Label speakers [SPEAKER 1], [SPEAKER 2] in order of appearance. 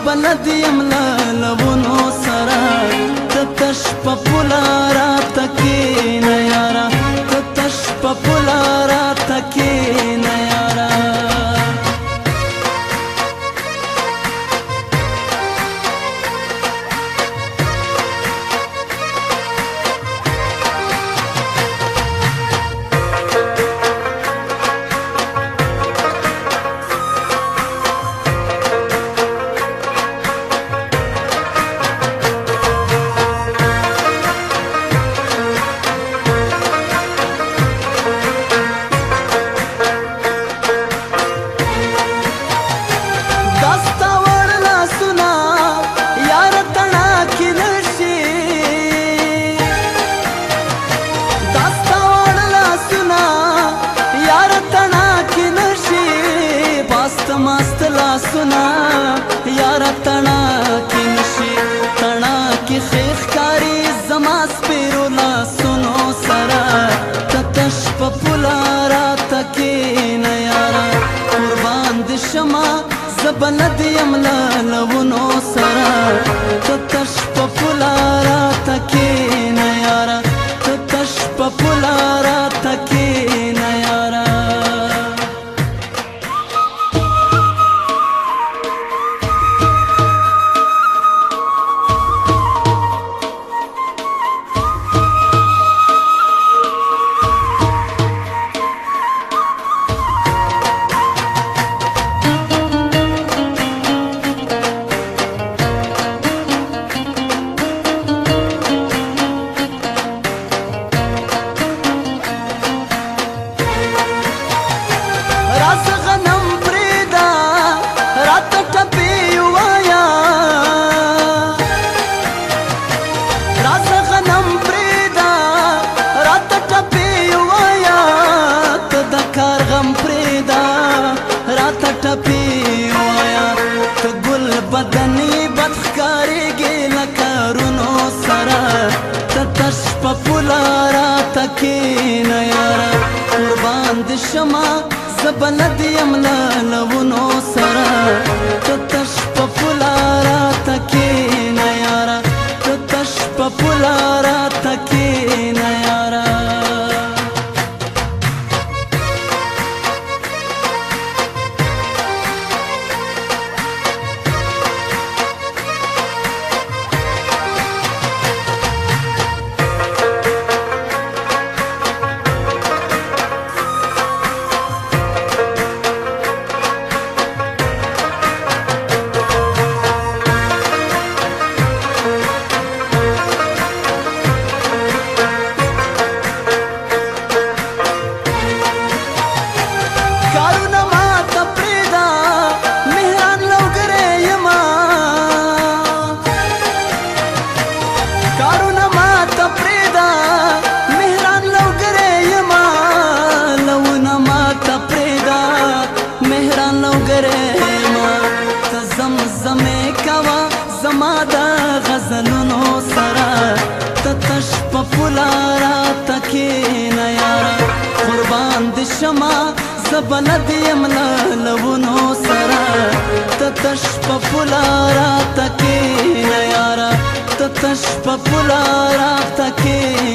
[SPEAKER 1] بلد یم لونو سره ته تش په پوله راته کښېنه یاره ته تش په پوله راته کښېنه یاره मस्त लासुना यारा तना की नशी तना की खीख कारी जमा स्पिरो लासुनो सरा ततश पपुला रात की नयारा कुर्बान दिशमा जबलद यमला लवनो सरा ततश पपुला रात की नयारा ततश पपुला रात की नयारा بدنی بدخکاری گیل کارونو سرا تتش پپولا راتا کینا یارا قربان دشما زبلد یملا لونو سرا تتش پپولا راتا کینا یارا تتش پپولا راتا کینا یارا زمادا غزلونو سرا تتش پپولا راتا کینا یارا قربان دشما زبلد یملا لونو سرا تتش پپولا راتا کینا یارا تتش پپولا راتا کینا